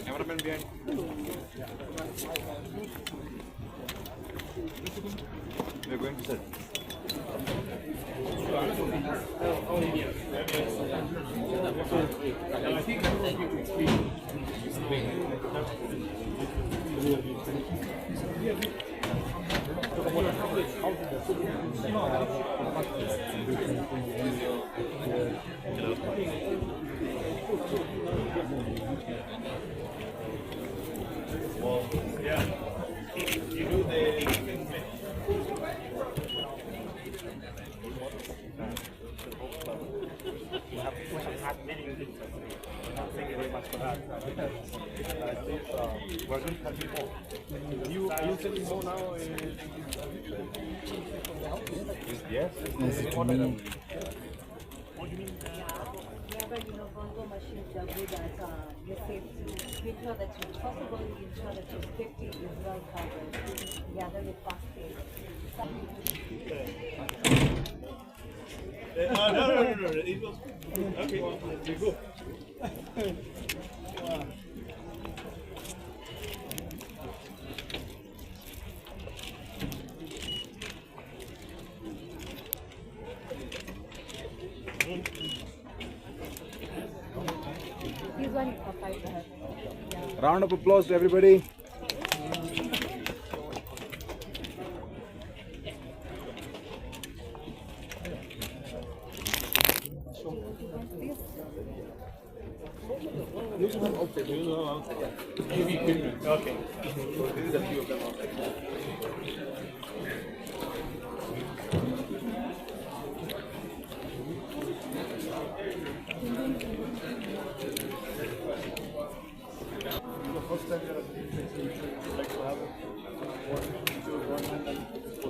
Cameraman behind. We're going to set. Well, yeah. You do the Thank you very much for that. We're going to have more. Are you selling more now? Yes. What do you mean? Bongo machines are good at your safety. Make sure that you possibly ensure that your safety is well covered. Yeah, then it fast-paced. No. It was okay. You go. He's one for 5 minutes. Yeah. Round of applause to everybody. Okay. So this is a few of them outside. The first time you're at the you like to have one policies and so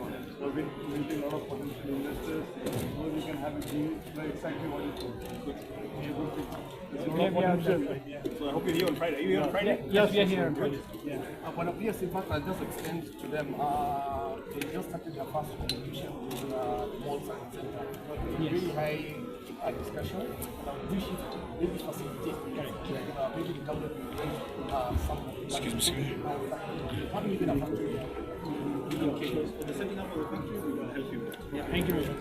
on. So we've been meeting a lot of potential investors where we can have a deal where exactly what you do. So I hope you're here on Friday. Are you here on Friday? Yes, we are here on Friday. Yeah. But yes, in fact, I'll just extend to them. They just started their first competition in Mall Science Center. Really high discussion. And I wish it maybe facilitate maybe the government will some. Excuse me. Not even a factory. Okay. So the setting up of the factory, we're going to help you. Yeah, thank you very much.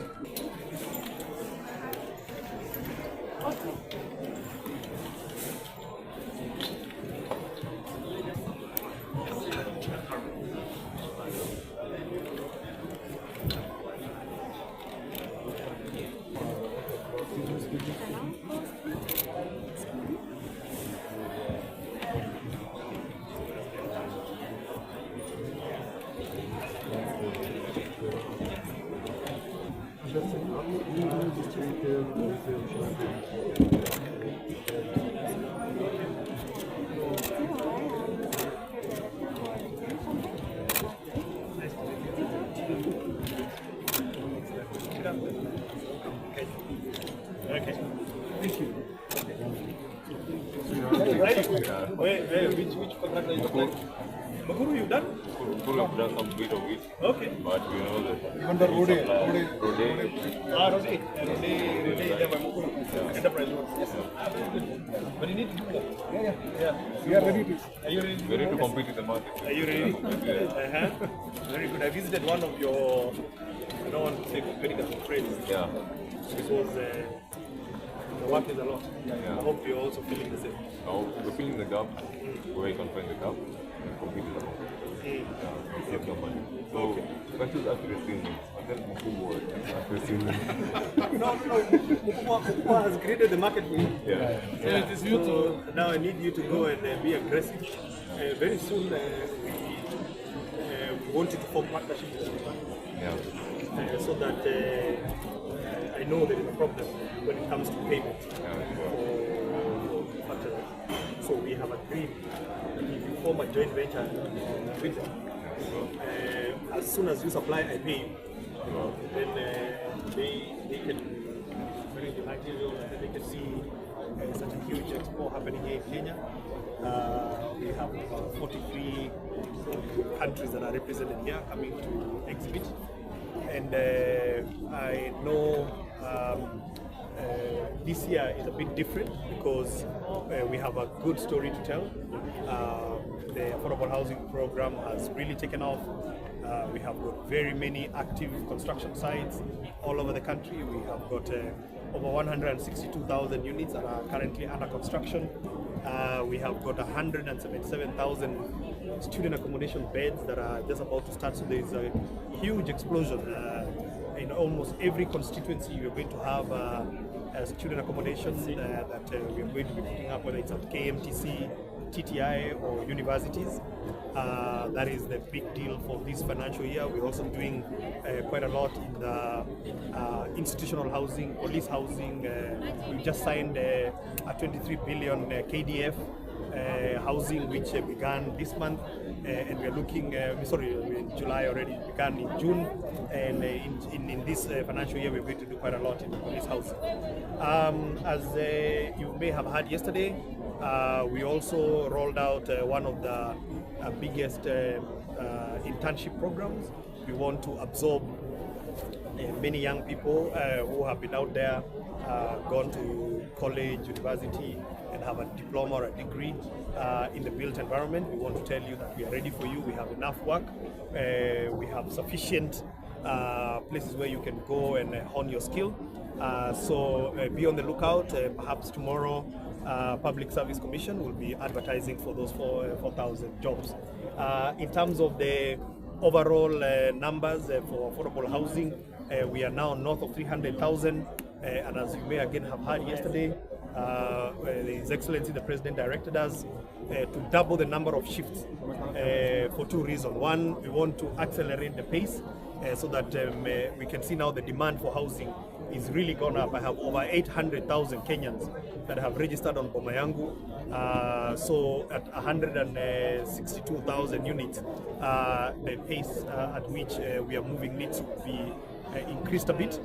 Okay. Thank you. Which contract are you applying? Makuru, you've done? Makuru, we've done some bit of it. Okay. But we know that. Even the road. Rode, Enterprise Road. Yes, sir. But you need to do that. Yeah. We are ready to. Are you ready? We need to compete in the market. Are you ready? Very good. I visited one of your, I don't want to say competitors, friends. Yeah. Because the work is a lot. Yeah. I hope you're also feeling the same. Now we're filling the gap where we can find the gap and compete in the market. Save the money. So questions accuracy and then Mukubwa accuracy. No. Mukubwa has created the market for you. Yeah. So it is you to, now I need you to go and be aggressive. Very soon we want you to form partnership with us. Yeah. So that I know there is a problem when it comes to payment for factories. So we have agreed that if you form a joint venture with them, as soon as you supply, I pay you. Then they can bring the material and then they can see such a huge expo happening here in Kenya. We have about 43 countries that are represented here coming to exhibit. And I know this year is a bit different because we have a good story to tell. The affordable housing program has really taken off. We have got very many active construction sites all over the country. We have got over 162,000 units that are currently under construction. We have got 177,000 student accommodation beds that are just about to start. So there is a huge explosion. In almost every constituency, we're going to have student accommodation that we are going to be putting up, whether it's at KMTC, TTI or universities. That is the big deal for this financial year. We're also doing quite a lot in the institutional housing, police housing. We just signed a 23 billion KDF housing which began this month, and we're looking, in July already, began in June, and in this financial year we're going to do quite a lot in police housing. As you may have heard yesterday, we also rolled out one of the biggest internship programs. We want to absorb many young people who have been out there, gone to college, university, and have a diploma or a degree in the built environment. We want to tell you that we are ready for you. We have enough work. We have sufficient places where you can go and hone your skill. So be on the lookout. Perhaps tomorrow, Public Service Commission will be advertising for those 4,000 jobs. In terms of the overall numbers for affordable housing, we are now north of 300,000, and as you may again have heard yesterday, His Excellency the President directed us to double the number of shifts for two reasons. One, we want to accelerate the pace so that we can see now the demand for housing is really gone up. I have over 800,000 Kenyans that have registered on Boma Yangu. So at 162,000 units, the pace at which we are moving needs to be increased a bit.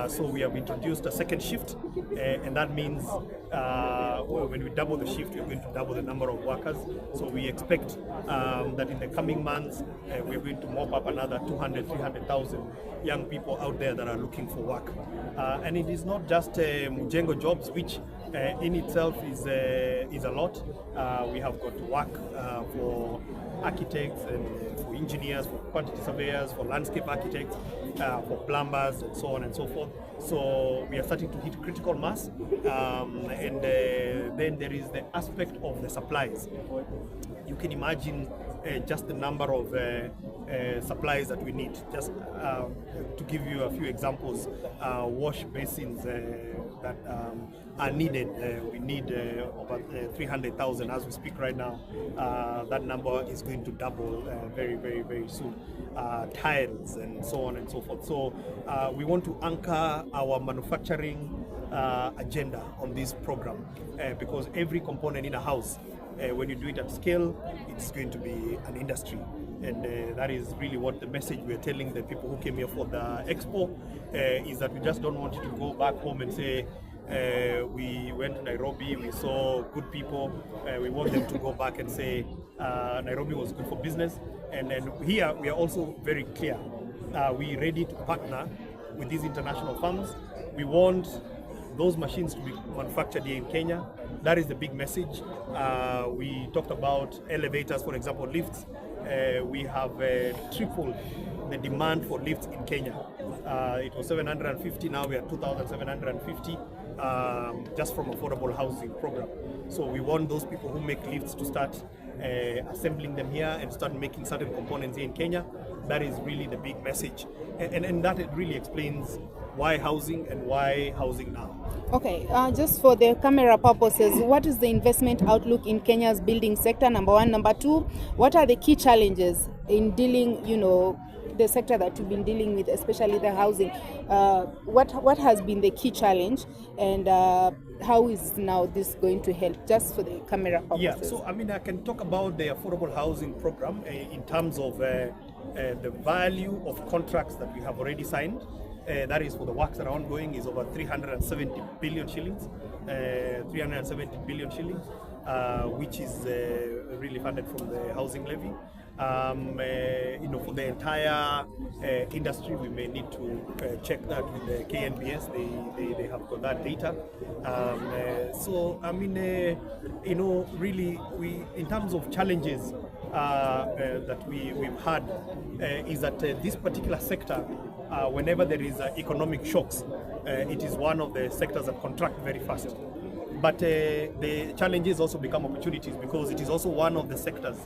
So we have introduced a second shift, and that means when we double the shift, we're going to double the number of workers. So we expect that in the coming months, we're going to mop up another 200, 300,000 young people out there that are looking for work. And it is not just Mujengo jobs, which in itself is a lot. We have got work for architects and for engineers, for quantity surveyors, for landscape architects, for plumbers, and so on and so forth. So we are starting to hit critical mass, and then there is the aspect of the supplies. You can imagine just the number of supplies that we need. Just to give you a few examples, wash basins that are needed. We need about 300,000 as we speak right now. That number is going to double very, very, very soon. Tiles and so on and so forth. So we want to anchor our manufacturing agenda on this program because every component in a house, when you do it at scale, it's going to be an industry. And that is really what the message we're telling the people who came here for the Expo is, that we just don't want you to go back home and say, we went to Nairobi, we saw good people. We want them to go back and say Nairobi was good for business. And then here we are also very clear. We're ready to partner with these international firms. We want those machines to be manufactured here in Kenya. That is the big message. We talked about elevators, for example, lifts. We have tripled the demand for lifts in Kenya. It was 750, now we are 2,750 just from affordable housing program. So we want those people who make lifts to start assembling them here and start making certain components here in Kenya. That is really the big message. And that it really explains why housing and why housing now. Okay, just for the camera purposes, what is the investment outlook in Kenya's building sector, number one? Number two, what are the key challenges in dealing, the sector that you've been dealing with, especially the housing? What has been the key challenge, and how is now this going to help, just for the camera purposes? Yeah, so I can talk about the affordable housing program in terms of the value of contracts that we have already signed. That is for the works that are ongoing is over 370 billion shillings, 370 billion shillings, which is really funded from the housing levy. For the entire industry, we may need to check that with the KNBS. They have got that data. Really, in terms of challenges that we've had, is that this particular sector, whenever there is economic shocks, it is one of the sectors that contract very fast. But the challenges also become opportunities, because it is also one of the sectors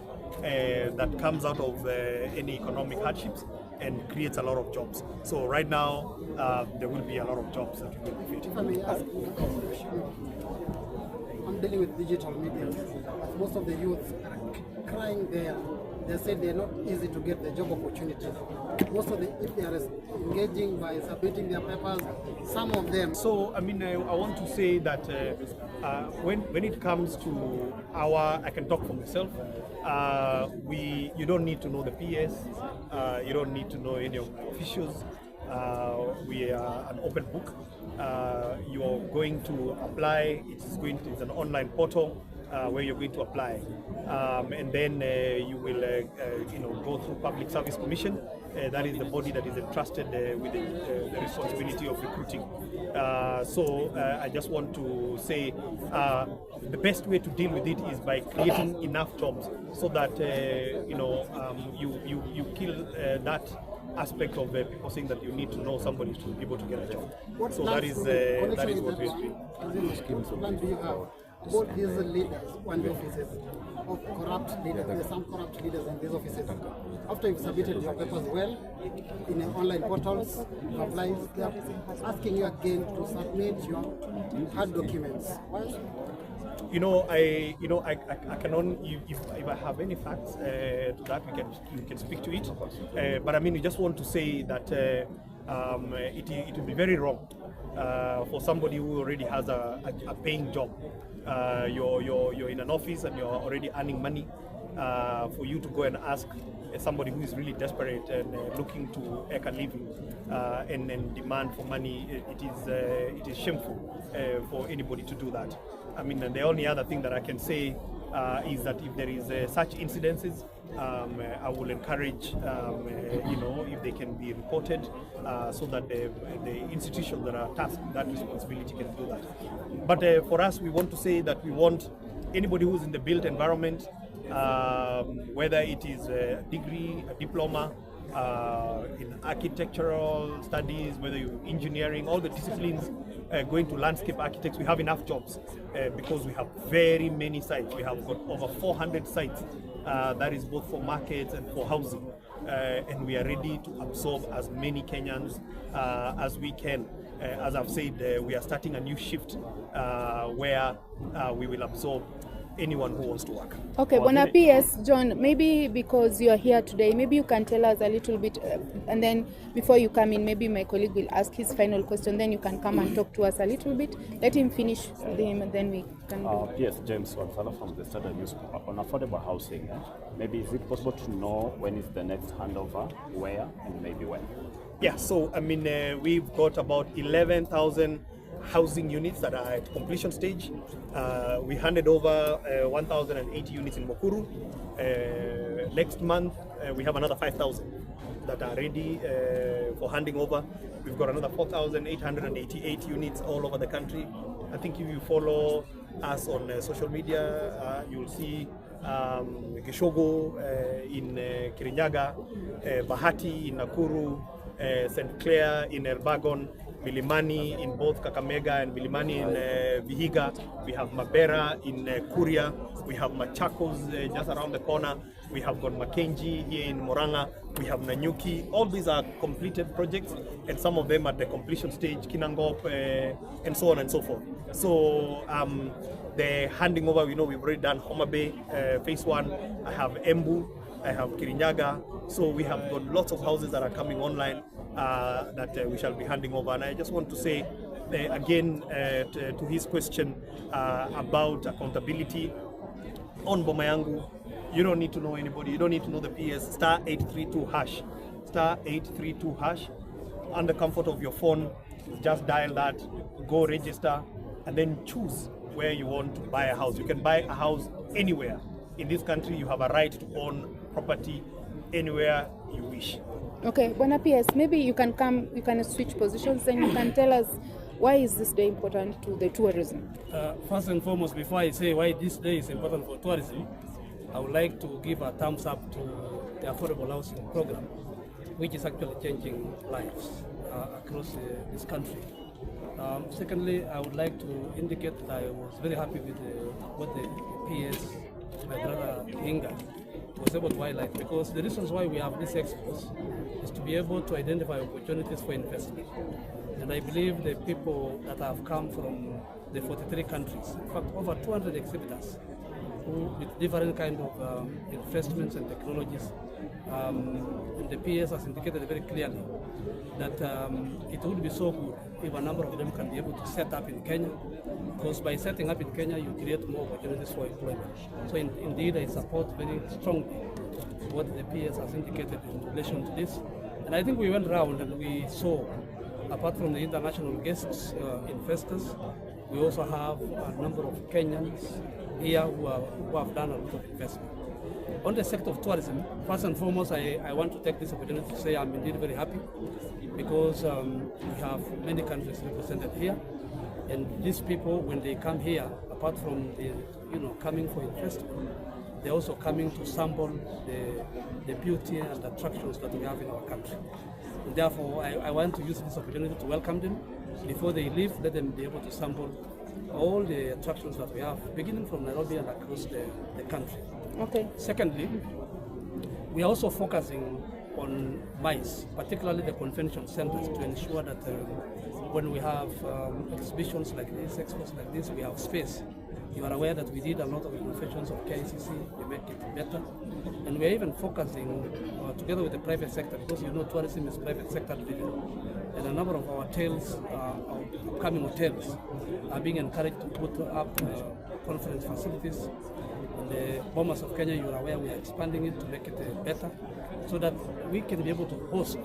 that comes out of any economic hardships and creates a lot of jobs. So right now, there will be a lot of jobs that will be created. If I may ask, I'm dealing with digital media. Most of the youth are crying there. They say they're not easy to get the job opportunities. Most of if they are engaging by submitting their papers, some of them. So, I want to say that when it comes to I can talk for myself, you don't need to know the PS, you don't need to know any of my officials. We are an open book. You're going to apply, it's an online portal. Where you're going to apply, and then you will go through Public Service Commission. That is the body that is entrusted with the responsibility of recruiting. I just want to say the best way to deal with it is by creating enough jobs so that you kill that aspect of people saying that you need to know somebody to be able to get a job. That is what we're doing. What plan do you have? Both these leaders on the offices of corrupt leaders, there are some corrupt leaders in these offices. After you've submitted your papers well in the online portals, you apply, they are asking you again to submit your hard documents. Why? I can only, if I have any facts to that, we can speak to it. But we just want to say that it will be very wrong for somebody who already has a paying job. You're in an office and you're already earning money. For you to go and ask somebody who is really desperate and looking to make a living and demand for money, it is shameful for anybody to do that. The only other thing that I can say is that if there is such incidences, I will encourage, if they can be reported, so that the institutions that are tasked with that responsibility can do that. But for us, we want to say that we want anybody who's in the built environment, whether it is a degree, a diploma, in architectural studies, whether you're engineering, all the disciplines, going to landscape architects, we have enough jobs because we have very many sites. We have got over 400 sites. That is both for markets and for housing. And we are ready to absorb as many Kenyans as we can. As I've said, we are starting a new shift where we will absorb anyone who wants to work. Okay, Bwana PS, John, maybe because you're here today, maybe you can tell us a little bit, and then before you come in, maybe my colleague will ask his final question, then you can come and talk to us a little bit. Let him finish with him, and then we can Yes, James Wansala from the Standard Newspaper. On affordable housing, maybe is it possible to know when is the next handover, where, and maybe when? Yeah, so we've got about 11,000 housing units that are at completion stage. We handed over 1,080 units in Mukuru. Next month, we have another 5,000 that are ready for handing over. We've got another 4,888 units all over the country. I think if you follow us on social media, you'll see Gishogo in Kirinyaga, Bahati in Nakuru, St. Clair in Elbagon, Milimani in both Kakamega and Milimani in Vihiga. We have Mabera in Kuria. We have Machakos just around the corner. We have got Makenji here in Moranga. We have Nanyuki. All these are completed projects, and some of them at the completion stage, Kinangop, and so on and so forth. So the handing over, we've already done Homa Bay, phase 1. I have Embu. I have Kirinyaga. So we have got lots of houses that are coming online that we shall be handing over. And I just want to say again to his question about accountability on Boma Yangu, you don't need to know anybody. You don't need to know the PS. Star 832 hash. Star 832 hash. On the comfort of your phone, just dial that, go register, and then choose where you want to buy a house. You can buy a house anywhere. In this country, you have a right to own property anywhere you wish. Okay, Bwana PS, maybe you can switch positions and you can tell us why is this day important to the tourism? First and foremost, before I say why this day is important for tourism, I would like to give a thumbs up to the affordable housing program, which is actually changing lives across this country. Secondly, I would like to indicate that I was very happy with what the PS, my brother Inga, was able to highlight, because the reasons why we have these expos is to be able to identify opportunities for investment. And I believe the people that have come from the 43 countries, in fact over 200 exhibitors, who with different kind of investments and technologies, and the PS has indicated very clearly that it would be so good if a number of them can be able to set up in Kenya, because by setting up in Kenya you create more opportunities for employment. So indeed I support very strongly what the PS has indicated in relation to this. And I think we went round and we saw, apart from the international guests, investors, we also have a number of Kenyans here who have done a lot of investment. On the sector of tourism, first and foremost, I want to take this opportunity to say I'm indeed very happy, because we have many countries represented here, and these people, when they come here, apart from the, coming for investment, they're also coming to sample the beauty and attractions that we have in our country. And therefore, I want to use this opportunity to welcome them. Before they leave, let them be able to sample all the attractions that we have, beginning from Nairobi and across the country. Okay. Secondly, we are also focusing on MICE, particularly the convention centers, to ensure that when we have exhibitions like this, expos like this, we have space. You are aware that we did a lot of innovations of KICC, we make it better. And we are even focusing together with the private sector, because tourism is private sector driven. And a number of our hotels, upcoming hotels, are being encouraged to put up conference facilities. In the Bomas of Kenya, you are aware we are expanding it to make it better, so that we can be able to host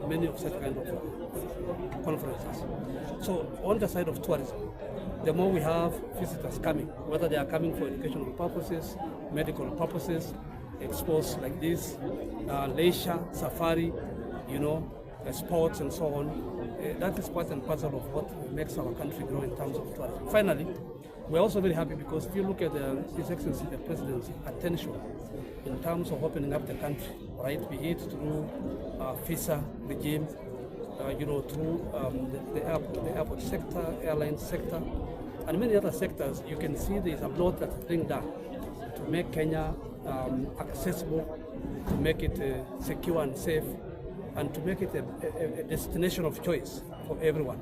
many of such kind of conferences. So on the side of tourism, the more we have visitors coming, whether they are coming for educational purposes, medical purposes, expos like this, leisure, safari, sports and so on, that is part and parcel of what makes our country grow in terms of tourism. Finally, we're also very happy because if you look at His Excellency the President's attention in terms of opening up the country, right, be it through visa regime, through the airport sector, airline sector, and many other sectors, you can see there is a lot that's being done to make Kenya accessible, to make it secure and safe, and to make it a destination of choice for everyone.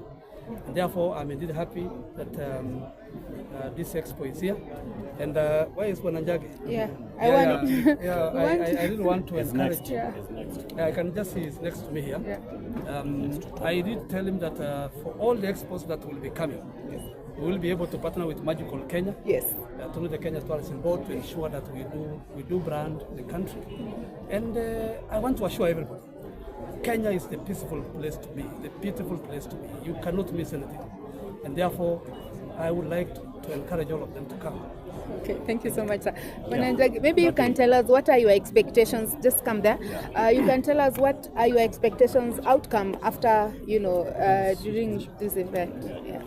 And therefore, I'm indeed happy that this expo is here. And where is Wananjagi? Yeah, I really want to encourage. Yeah. I can just see he's next to me here. Yeah. I did tell him that for all the expos that will be coming, we will be able to partner with Magical Kenya. Yes. Through the Kenya Tourism Board to ensure that we do brand the country. And I want to assure everybody, Kenya is the peaceful place to be, the beautiful place to be. You cannot miss anything. And therefore, I would like to encourage all of them to come. Okay, thank you so much, sir. Maybe you can tell us what are your expectations, just come there. You can tell us what are your expectations outcome after, during this event. Yeah.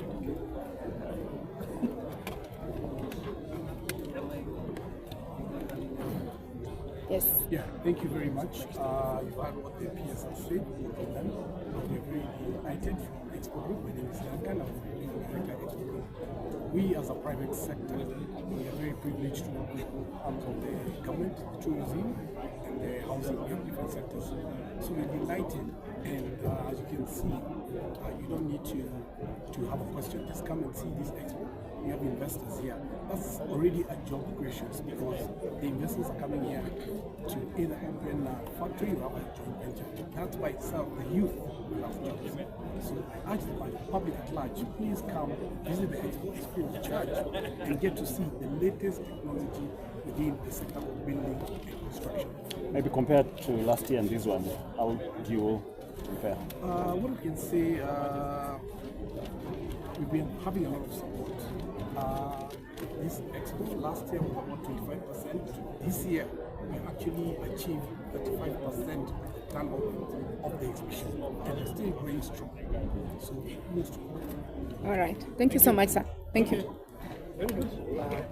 Yes. Yeah, thank you very much. You've heard what the PS has said. We're very delighted from Expo Group. My name is Duncan. I'm the Director of Expo Group. We as a private sector, we are very privileged to work with arms of the government, the tourism, and the housing and different sectors. So we're delighted, and as you can see, you don't need to have a question. Just come and see this expo. We have investors here. That's already a job creation, because the investors are coming here to either open a factory or a joint venture. That by itself, the youth will have jobs. So I urge the public at large, please come visit the expo, it's free of charge, and get to see the latest technology within the sector of building and construction. Maybe compared to last year and this one, how do you compare? What we can say, we've been having a lot of support. This expo last year was about 25%. This year, we actually achieved 35% turnout of the exhibition, and it's still going strong. So, most All right. Thank you so much, sir. Thank you. Very good.